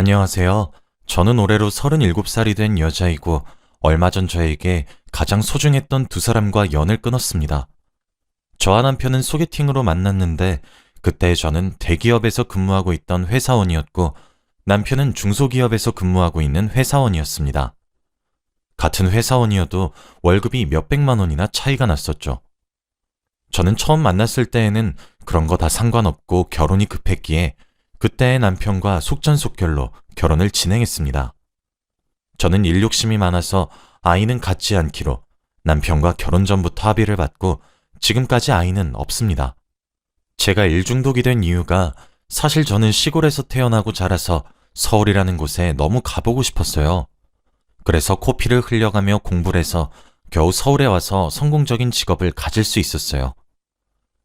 안녕하세요. 저는 올해로 37살이 된 여자이고 얼마 전 저에게 가장 소중했던 두 사람과 연을 끊었습니다. 저와 남편은 소개팅으로 만났는데 그때 저는 대기업에서 근무하고 있던 회사원이었고 남편은 중소기업에서 근무하고 있는 회사원이었습니다. 같은 회사원이어도 월급이 몇백만 원이나 차이가 났었죠. 저는 처음 만났을 때에는 그런 거 다 상관없고 결혼이 급했기에 그때의 남편과 속전속결로 결혼을 진행했습니다. 저는 일 욕심이 많아서 아이는 갖지 않기로 남편과 결혼 전부터 합의를 받고 지금까지 아이는 없습니다. 제가 일 중독이 된 이유가 사실 저는 시골에서 태어나고 자라서 서울이라는 곳에 너무 가보고 싶었어요. 그래서 코피를 흘려가며 공부를 해서 겨우 서울에 와서 성공적인 직업을 가질 수 있었어요.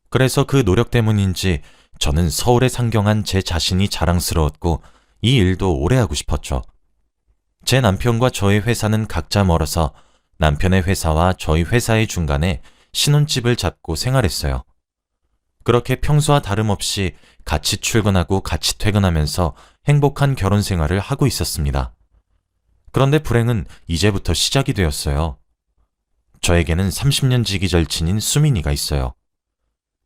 그래서 그 노력 때문인지 저는 서울에 상경한 제 자신이 자랑스러웠고 이 일도 오래 하고 싶었죠. 제 남편과 저의 회사는 각자 멀어서 남편의 회사와 저희 회사의 중간에 신혼집을 잡고 생활했어요. 그렇게 평소와 다름없이 같이 출근하고 같이 퇴근하면서 행복한 결혼 생활을 하고 있었습니다. 그런데 불행은 이제부터 시작이 되었어요. 저에게는 30년 지기 절친인 수민이가 있어요.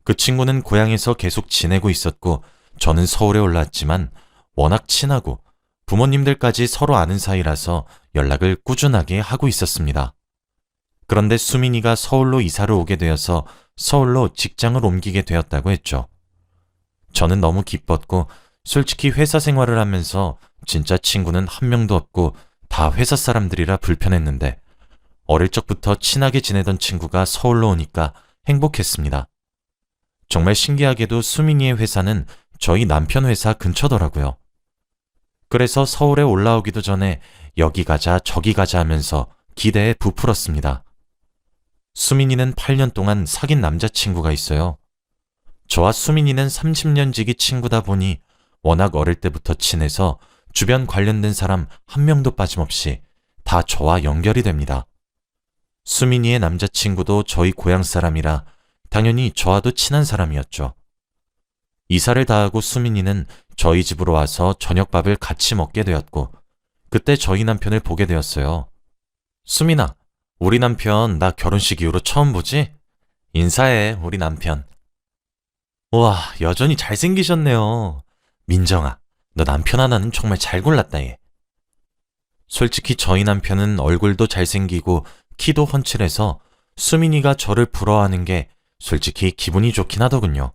그 친구는 고향에서 계속 지내고 있었고 저는 서울에 올라왔지만 워낙 친하고 부모님들까지 서로 아는 사이라서 연락을 꾸준하게 하고 있었습니다. 그런데 수민이가 서울로 이사를 오게 되어서 서울로 직장을 옮기게 되었다고 했죠. 저는 너무 기뻤고 솔직히 회사 생활을 하면서 진짜 친구는 한 명도 없고 다 회사 사람들이라 불편했는데 어릴 적부터 친하게 지내던 친구가 서울로 오니까 행복했습니다. 정말 신기하게도 수민이의 회사는 저희 남편 회사 근처더라고요. 그래서 서울에 올라오기도 전에 여기 가자 저기 가자 하면서 기대에 부풀었습니다. 수민이는 8년 동안 사귄 남자친구가 있어요. 저와 수민이는 30년 지기 친구다 보니 워낙 어릴 때부터 친해서 주변 관련된 사람 한 명도 빠짐없이 다 저와 연결이 됩니다. 수민이의 남자친구도 저희 고향 사람이라 당연히 저와도 친한 사람이었죠. 이사를 다 하고 수민이는 저희 집으로 와서 저녁밥을 같이 먹게 되었고 그때 저희 남편을 보게 되었어요. 수민아, 우리 남편 나 결혼식 이후로 처음 보지? 인사해, 우리 남편. 우와, 여전히 잘생기셨네요. 민정아, 너 남편 하나는 정말 잘 골랐다 얘. 솔직히 저희 남편은 얼굴도 잘생기고 키도 훤칠해서 수민이가 저를 부러워하는 게 솔직히 기분이 좋긴 하더군요.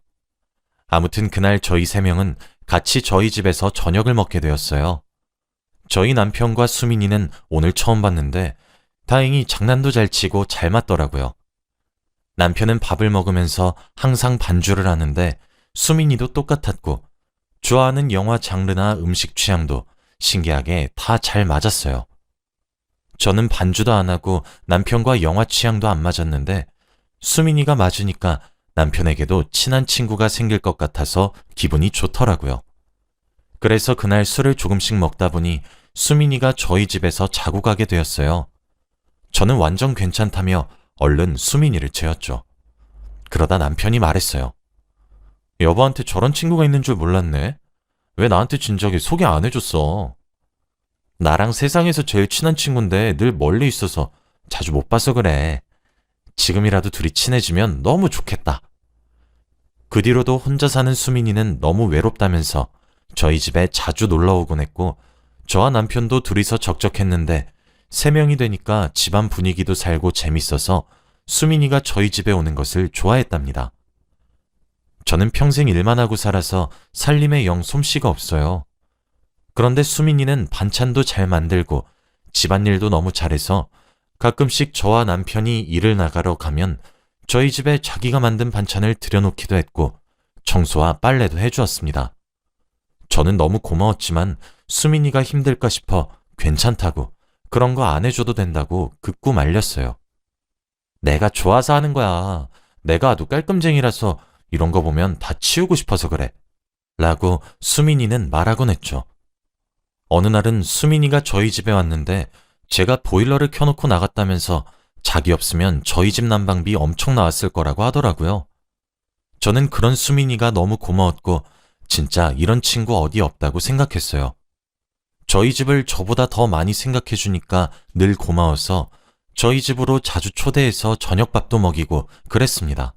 아무튼 그날 저희 세 명은 같이 저희 집에서 저녁을 먹게 되었어요. 저희 남편과 수민이는 오늘 처음 봤는데 다행히 장난도 잘 치고 잘 맞더라고요. 남편은 밥을 먹으면서 항상 반주를 하는데 수민이도 똑같았고 좋아하는 영화 장르나 음식 취향도 신기하게 다 잘 맞았어요. 저는 반주도 안 하고 남편과 영화 취향도 안 맞았는데 수민이가 맞으니까 남편에게도 친한 친구가 생길 것 같아서 기분이 좋더라고요. 그래서 그날 술을 조금씩 먹다 보니 수민이가 저희 집에서 자고 가게 되었어요. 저는 완전 괜찮다며 얼른 수민이를 재웠죠. 그러다 남편이 말했어요. 여보한테 저런 친구가 있는 줄 몰랐네. 왜 나한테 진작에 소개 안 해줬어? 나랑 세상에서 제일 친한 친구인데 늘 멀리 있어서 자주 못 봐서 그래. 지금이라도 둘이 친해지면 너무 좋겠다. 그 뒤로도 혼자 사는 수민이는 너무 외롭다면서 저희 집에 자주 놀러 오곤 했고 저와 남편도 둘이서 적적했는데 3명이 되니까 집안 분위기도 살고 재밌어서 수민이가 저희 집에 오는 것을 좋아했답니다. 저는 평생 일만 하고 살아서 살림에 영 솜씨가 없어요. 그런데 수민이는 반찬도 잘 만들고 집안일도 너무 잘해서 가끔씩 저와 남편이 일을 나가러 가면 저희 집에 자기가 만든 반찬을 들여놓기도 했고 청소와 빨래도 해주었습니다. 저는 너무 고마웠지만 수민이가 힘들까 싶어 괜찮다고 그런 거 안 해줘도 된다고 극구 말렸어요. 내가 좋아서 하는 거야. 내가 아주 깔끔쟁이라서 이런 거 보면 다 치우고 싶어서 그래. 라고 수민이는 말하곤 했죠. 어느 날은 수민이가 저희 집에 왔는데 제가 보일러를 켜놓고 나갔다면서 자기 없으면 저희 집 난방비 엄청 나왔을 거라고 하더라고요. 저는 그런 수민이가 너무 고마웠고 진짜 이런 친구 어디 없다고 생각했어요. 저희 집을 저보다 더 많이 생각해 주니까 늘 고마워서 저희 집으로 자주 초대해서 저녁밥도 먹이고 그랬습니다.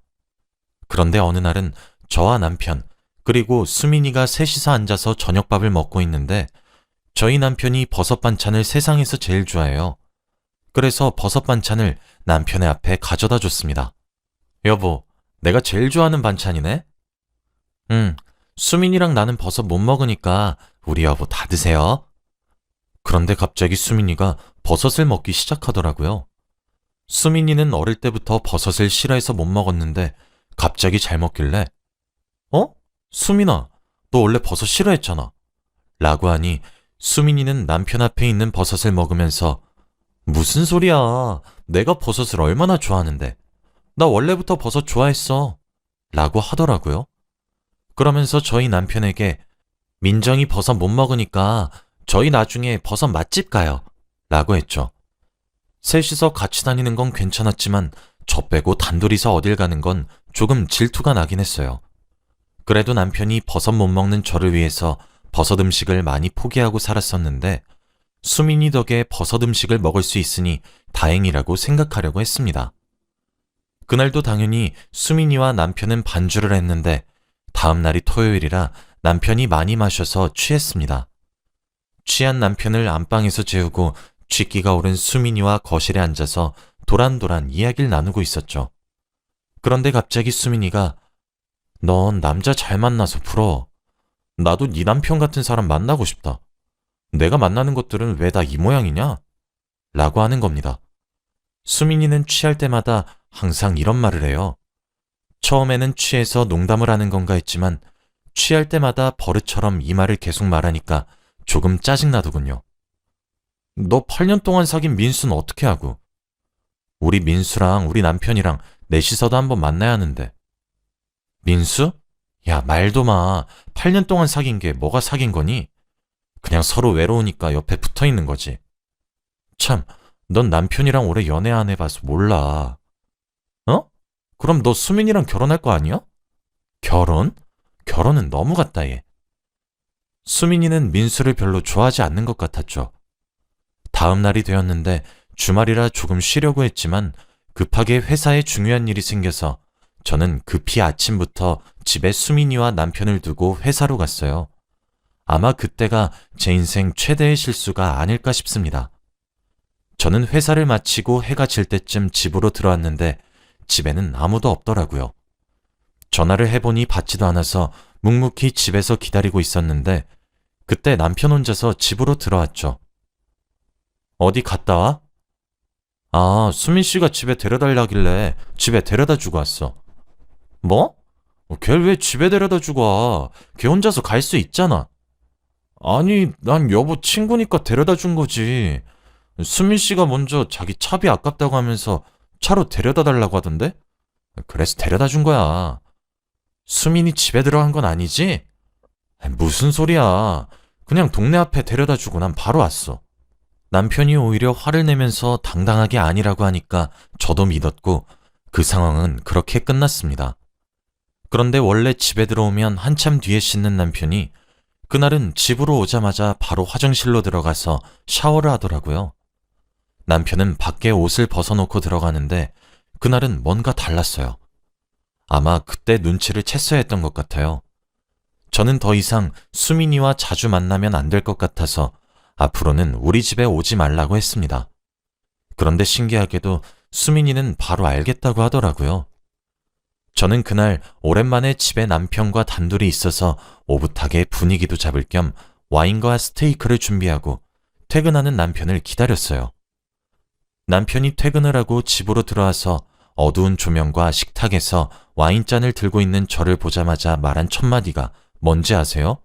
그런데 어느 날은 저와 남편, 그리고 수민이가 셋이서 앉아서 저녁밥을 먹고 있는데 저희 남편이 버섯 반찬을 세상에서 제일 좋아해요. 그래서 버섯 반찬을 남편의 앞에 가져다 줬습니다. 여보, 내가 제일 좋아하는 반찬이네? 응, 수민이랑 나는 버섯 못 먹으니까 우리 여보 다 드세요. 그런데 갑자기 수민이가 버섯을 먹기 시작하더라고요. 수민이는 어릴 때부터 버섯을 싫어해서 못 먹었는데 갑자기 잘 먹길래 어? 수민아, 너 원래 버섯 싫어했잖아. 라고 하니 수민이는 남편 앞에 있는 버섯을 먹으면서 무슨 소리야. 내가 버섯을 얼마나 좋아하는데. 나 원래부터 버섯 좋아했어. 라고 하더라고요. 그러면서 저희 남편에게 민정이 버섯 못 먹으니까 저희 나중에 버섯 맛집 가요. 라고 했죠. 셋이서 같이 다니는 건 괜찮았지만 저 빼고 단둘이서 어딜 가는 건 조금 질투가 나긴 했어요. 그래도 남편이 버섯 못 먹는 저를 위해서 버섯 음식을 많이 포기하고 살았었는데 수민이 덕에 버섯 음식을 먹을 수 있으니 다행이라고 생각하려고 했습니다. 그날도 당연히 수민이와 남편은 반주를 했는데 다음 날이 토요일이라 남편이 많이 마셔서 취했습니다. 취한 남편을 안방에서 재우고 쥐기가 오른 수민이와 거실에 앉아서 도란도란 이야기를 나누고 있었죠. 그런데 갑자기 수민이가 넌 남자 잘 만나서 부러워. 나도 네 남편 같은 사람 만나고 싶다. 내가 만나는 것들은 왜 다 이 모양이냐? 라고 하는 겁니다. 수민이는 취할 때마다 항상 이런 말을 해요. 처음에는 취해서 농담을 하는 건가 했지만 취할 때마다 버릇처럼 이 말을 계속 말하니까 조금 짜증나더군요. 너 8년 동안 사귄 민수는 어떻게 하고? 우리 민수랑 우리 남편이랑 넷이서도 한번 만나야 하는데. 민수? 야, 말도 마. 8년 동안 사귄 게 뭐가 사귄 거니? 그냥 서로 외로우니까 옆에 붙어 있는 거지. 참, 넌 남편이랑 오래 연애 안 해봐서 몰라. 어? 그럼 너 수민이랑 결혼할 거 아니야? 결혼? 결혼은 너무 같다 얘. 수민이는 민수를 별로 좋아하지 않는 것 같았죠. 다음 날이 되었는데 주말이라 조금 쉬려고 했지만 급하게 회사에 중요한 일이 생겨서 저는 급히 아침부터 집에 수민이와 남편을 두고 회사로 갔어요. 아마 그때가 제 인생 최대의 실수가 아닐까 싶습니다. 저는 회사를 마치고 해가 질 때쯤 집으로 들어왔는데 집에는 아무도 없더라고요. 전화를 해보니 받지도 않아서 묵묵히 집에서 기다리고 있었는데 그때 남편 혼자서 집으로 들어왔죠. 어디 갔다 와? 아, 수민 씨가 집에 데려달라길래 집에 데려다 주고 왔어. 뭐? 걔를 왜 집에 데려다 주고 와? 걔 혼자서 갈 수 있잖아. 아니, 난 여보 친구니까 데려다 준 거지. 수민 씨가 먼저 자기 차비 아깝다고 하면서 차로 데려다 달라고 하던데? 그래서 데려다 준 거야. 수민이 집에 들어간 건 아니지? 무슨 소리야. 그냥 동네 앞에 데려다 주고 난 바로 왔어. 남편이 오히려 화를 내면서 당당하게 아니라고 하니까 저도 믿었고 그 상황은 그렇게 끝났습니다. 그런데 원래 집에 들어오면 한참 뒤에 씻는 남편이 그날은 집으로 오자마자 바로 화장실로 들어가서 샤워를 하더라고요. 남편은 밖에 옷을 벗어놓고 들어가는데 그날은 뭔가 달랐어요. 아마 그때 눈치를 챘어야 했던 것 같아요. 저는 더 이상 수민이와 자주 만나면 안 될 것 같아서 앞으로는 우리 집에 오지 말라고 했습니다. 그런데 신기하게도 수민이는 바로 알겠다고 하더라고요. 저는 그날 오랜만에 집에 남편과 단둘이 있어서 오붓하게 분위기도 잡을 겸 와인과 스테이크를 준비하고 퇴근하는 남편을 기다렸어요. 남편이 퇴근을 하고 집으로 들어와서 어두운 조명과 식탁에서 와인잔을 들고 있는 저를 보자마자 말한 첫 마디가 뭔지 아세요?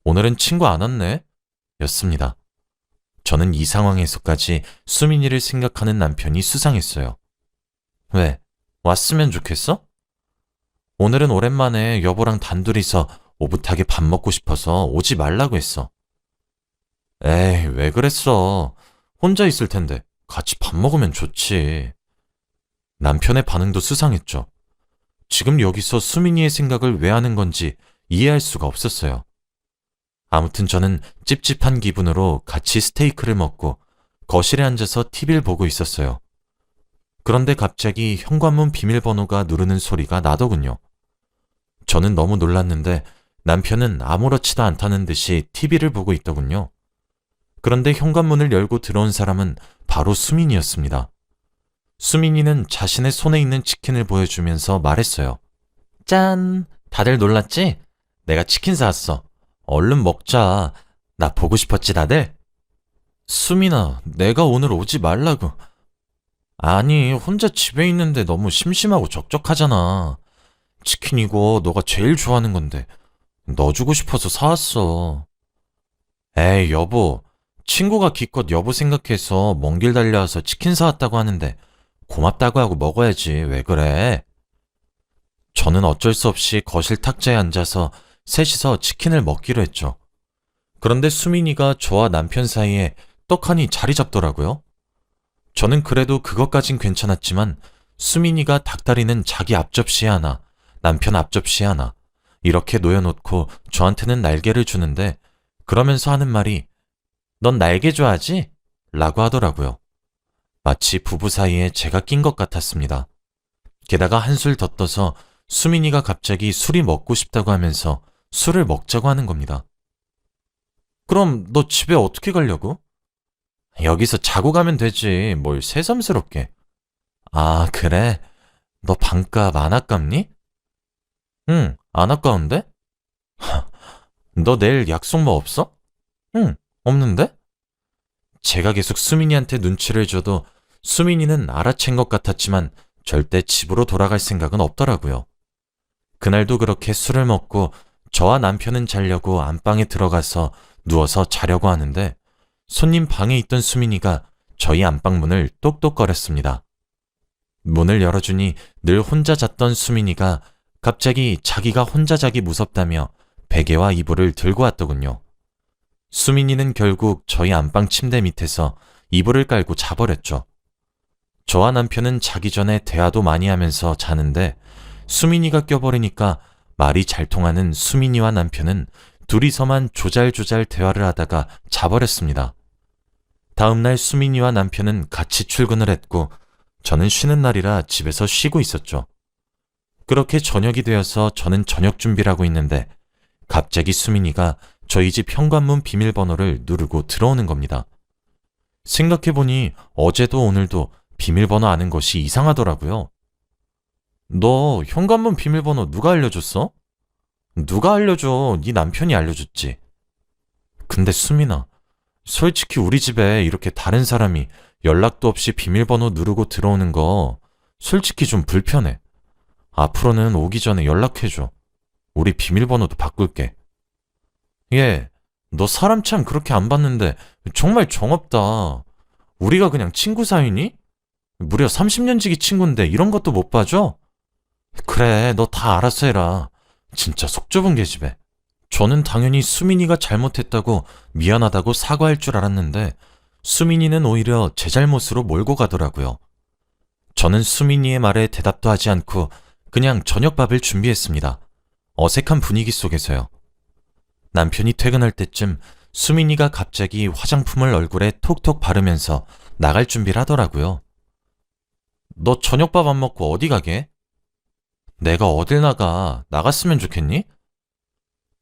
오늘은 친구 안 왔네? 였습니다. 저는 이 상황에서까지 수민이를 생각하는 남편이 수상했어요. 왜? 왔으면 좋겠어? 오늘은 오랜만에 여보랑 단둘이서 오붓하게 밥 먹고 싶어서 오지 말라고 했어. 에이, 왜 그랬어? 혼자 있을 텐데 같이 밥 먹으면 좋지. 남편의 반응도 수상했죠. 지금 여기서 수민이의 생각을 왜 하는 건지 이해할 수가 없었어요. 아무튼 저는 찝찝한 기분으로 같이 스테이크를 먹고 거실에 앉아서 TV를 보고 있었어요. 그런데 갑자기 현관문 비밀번호가 누르는 소리가 나더군요. 저는 너무 놀랐는데 남편은 아무렇지도 않다는 듯이 TV를 보고 있더군요. 그런데 현관문을 열고 들어온 사람은 바로 수민이었습니다. 수민이는 자신의 손에 있는 치킨을 보여주면서 말했어요. 짠! 다들 놀랐지? 내가 치킨 사왔어. 얼른 먹자. 나 보고 싶었지, 다들? 수민아, 내가 오늘 오지 말라고. 아니, 혼자 집에 있는데 너무 심심하고 적적하잖아. 치킨 이거 너가 제일 좋아하는 건데 너 주고 싶어서 사왔어. 에이, 여보. 친구가 기껏 여보 생각해서 먼 길 달려와서 치킨 사왔다고 하는데 고맙다고 하고 먹어야지. 왜 그래? 저는 어쩔 수 없이 거실 탁자에 앉아서 셋이서 치킨을 먹기로 했죠. 그런데 수민이가 저와 남편 사이에 떡하니 자리 잡더라고요. 저는 그래도 그것까진 괜찮았지만 수민이가 닭다리는 자기 앞접시에 하나, 남편 앞접시에 하나 이렇게 놓여놓고 저한테는 날개를 주는데 그러면서 하는 말이 넌 날개 좋아하지? 라고 하더라고요. 마치 부부 사이에 제가 낀 것 같았습니다. 게다가 한술 더 떠서 수민이가 갑자기 술이 먹고 싶다고 하면서 술을 먹자고 하는 겁니다. 그럼 너 집에 어떻게 가려고? 여기서 자고 가면 되지. 뭘 새삼스럽게. 아, 그래? 너 방값 안 아깝니? 응, 안 아까운데? 너 내일 약속 뭐 없어? 응, 없는데? 제가 계속 수민이한테 눈치를 줘도 수민이는 알아챈 것 같았지만 절대 집으로 돌아갈 생각은 없더라고요. 그날도 그렇게 술을 먹고 저와 남편은 자려고 안방에 들어가서 누워서 자려고 하는데 손님 방에 있던 수민이가 저희 안방 문을 똑똑거렸습니다. 문을 열어주니 늘 혼자 잤던 수민이가 갑자기 자기가 혼자 자기 무섭다며 베개와 이불을 들고 왔더군요. 수민이는 결국 저희 안방 침대 밑에서 이불을 깔고 자버렸죠. 저와 남편은 자기 전에 대화도 많이 하면서 자는데 수민이가 껴버리니까 말이 잘 통하는 수민이와 남편은 둘이서만 조잘조잘 대화를 하다가 자버렸습니다. 다음날 수민이와 남편은 같이 출근을 했고 저는 쉬는 날이라 집에서 쉬고 있었죠. 그렇게 저녁이 되어서 저는 저녁 준비를 하고 있는데 갑자기 수민이가 저희 집 현관문 비밀번호를 누르고 들어오는 겁니다. 생각해보니 어제도 오늘도 비밀번호 아는 것이 이상하더라고요. 너 현관문 비밀번호 누가 알려줬어? 누가 알려줘? 네 남편이 알려줬지. 근데 수민아, 솔직히 우리 집에 이렇게 다른 사람이 연락도 없이 비밀번호 누르고 들어오는 거 솔직히 좀 불편해. 앞으로는 오기 전에 연락해줘. 우리 비밀번호도 바꿀게. 예, 너 사람 참 그렇게 안 봤는데 정말 정없다. 우리가 그냥 친구 사이니? 무려 30년 지기 친구인데 이런 것도 못 봐줘? 그래, 너 다 알아서 해라. 진짜 속 좁은 계집애. 저는 당연히 수민이가 잘못했다고 미안하다고 사과할 줄 알았는데 수민이는 오히려 제 잘못으로 몰고 가더라고요. 저는 수민이의 말에 대답도 하지 않고 그냥 저녁밥을 준비했습니다. 어색한 분위기 속에서요. 남편이 퇴근할 때쯤 수민이가 갑자기 화장품을 얼굴에 톡톡 바르면서 나갈 준비를 하더라고요. 너 저녁밥 안 먹고 어디 가게? 내가 어딜 나가? 나갔으면 좋겠니?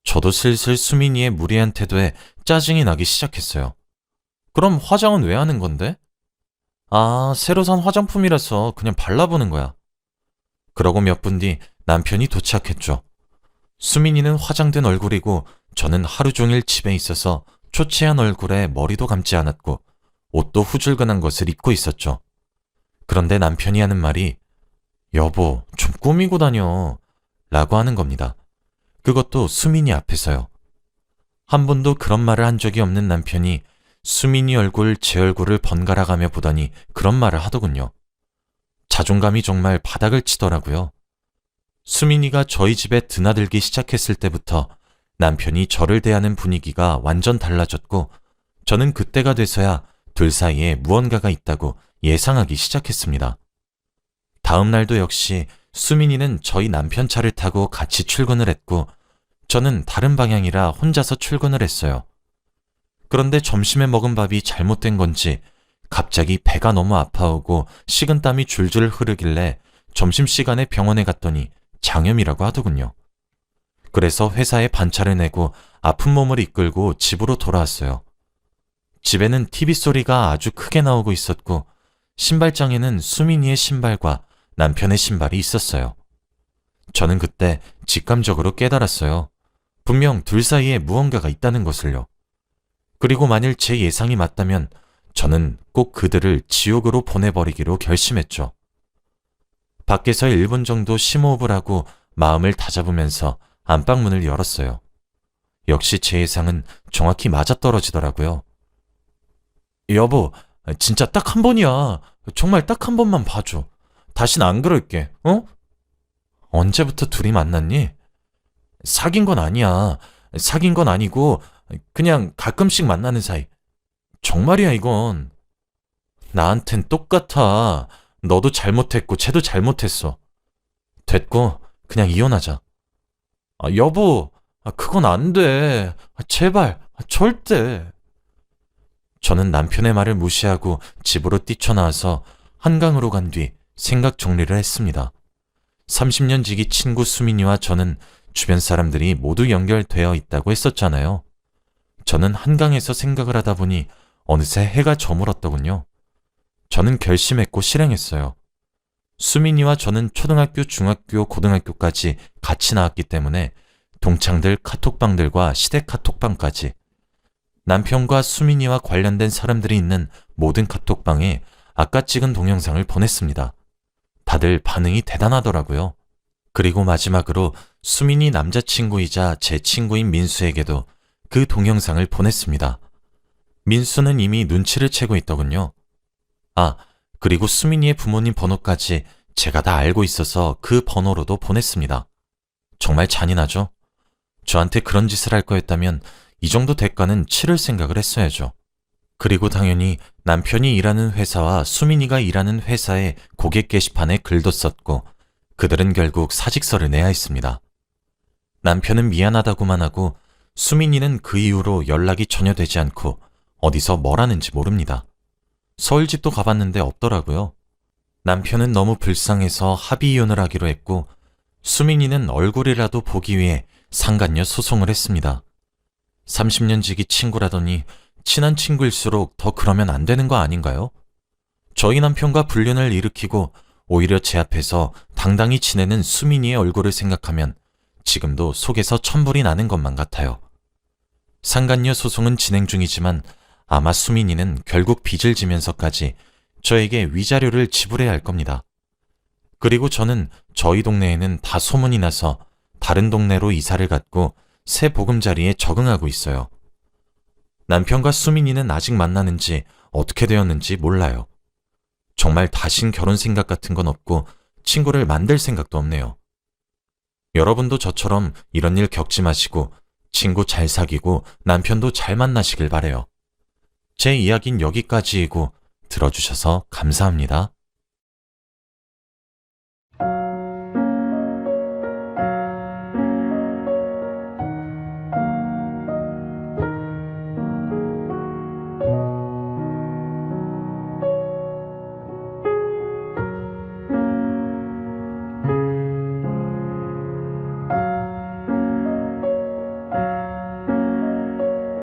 저도 슬슬 수민이의 무리한 태도에 짜증이 나기 시작했어요. 그럼 화장은 왜 하는 건데? 아, 새로 산 화장품이라서 그냥 발라보는 거야. 그러고 몇 분 뒤 남편이 도착했죠. 수민이는 화장된 얼굴이고 저는 하루 종일 집에 있어서 초췌한 얼굴에 머리도 감지 않았고 옷도 후줄근한 것을 입고 있었죠. 그런데 남편이 하는 말이 여보, 좀 꾸미고 다녀 라고 하는 겁니다. 그것도 수민이 앞에서요. 한 번도 그런 말을 한 적이 없는 남편이 수민이 얼굴, 제 얼굴을 번갈아가며 보더니 그런 말을 하더군요. 자존감이 정말 바닥을 치더라고요. 수민이가 저희 집에 드나들기 시작했을 때부터 남편이 저를 대하는 분위기가 완전 달라졌고 저는 그때가 돼서야 둘 사이에 무언가가 있다고 예상하기 시작했습니다. 다음 날도 역시 수민이는 저희 남편 차를 타고 같이 출근을 했고 저는 다른 방향이라 혼자서 출근을 했어요. 그런데 점심에 먹은 밥이 잘못된 건지 갑자기 배가 너무 아파오고 식은땀이 줄줄 흐르길래 점심시간에 병원에 갔더니 장염이라고 하더군요. 그래서 회사에 반차를 내고 아픈 몸을 이끌고 집으로 돌아왔어요. 집에는 TV 소리가 아주 크게 나오고 있었고 신발장에는 수민이의 신발과 남편의 신발이 있었어요. 저는 그때 직감적으로 깨달았어요. 분명 둘 사이에 무언가가 있다는 것을요. 그리고 만일 제 예상이 맞다면 저는 꼭 그들을 지옥으로 보내버리기로 결심했죠. 밖에서 1분 정도 심호흡을 하고 마음을 다잡으면서 안방문을 열었어요. 역시 제 예상은 정확히 맞아떨어지더라고요. 여보, 진짜 딱 한 번이야. 정말 딱 한 번만 봐줘. 다신 안 그럴게, 어? 언제부터 둘이 만났니? 사귄 건 아니야. 사귄 건 아니고 그냥 가끔씩 만나는 사이. 정말이야, 이건. 나한텐 똑같아. 너도 잘못했고 쟤도 잘못했어. 됐고 그냥 이혼하자. 여보, 그건 안 돼. 제발, 절대. 저는 남편의 말을 무시하고 집으로 뛰쳐나와서 한강으로 간 뒤 생각 정리를 했습니다. 30년 지기 친구 수민이와 저는 주변 사람들이 모두 연결되어 있다고 했었잖아요. 저는 한강에서 생각을 하다 보니 어느새 해가 저물었더군요. 저는 결심했고 실행했어요. 수민이와 저는 초등학교, 중학교, 고등학교까지 같이 나왔기 때문에 동창들 카톡방들과 시댁 카톡방까지 남편과 수민이와 관련된 사람들이 있는 모든 카톡방에 아까 찍은 동영상을 보냈습니다. 다들 반응이 대단하더라고요. 그리고 마지막으로 수민이 남자친구이자 제 친구인 민수에게도 그 동영상을 보냈습니다. 민수는 이미 눈치를 채고 있더군요. 그리고 수민이의 부모님 번호까지 제가 다 알고 있어서 그 번호로도 보냈습니다. 정말 잔인하죠? 저한테 그런 짓을 할 거였다면 이 정도 대가는 치를 생각을 했어야죠. 그리고 당연히 남편이 일하는 회사와 수민이가 일하는 회사의 고객 게시판에 글도 썼고 그들은 결국 사직서를 내야 했습니다. 남편은 미안하다고만 하고 수민이는 그 이후로 연락이 전혀 되지 않고 어디서 뭘 하는지 모릅니다. 서울집도 가봤는데 없더라고요. 남편은 너무 불쌍해서 합의 이혼을 하기로 했고 수민이는 얼굴이라도 보기 위해 상간녀 소송을 했습니다. 30년 지기 친구라더니 친한 친구일수록 더 그러면 안 되는 거 아닌가요? 저희 남편과 불륜을 일으키고 오히려 제 앞에서 당당히 지내는 수민이의 얼굴을 생각하면 지금도 속에서 천불이 나는 것만 같아요. 상간녀 소송은 진행 중이지만 아마 수민이는 결국 빚을 지면서까지 저에게 위자료를 지불해야 할 겁니다. 그리고 저는 저희 동네에는 다 소문이 나서 다른 동네로 이사를 갔고 새 보금자리에 적응하고 있어요. 남편과 수민이는 아직 만나는지 어떻게 되었는지 몰라요. 정말 다신 결혼 생각 같은 건 없고 친구를 만들 생각도 없네요. 여러분도 저처럼 이런 일 겪지 마시고 친구 잘 사귀고 남편도 잘 만나시길 바래요. 제 이야기는 여기까지이고 들어주셔서 감사합니다.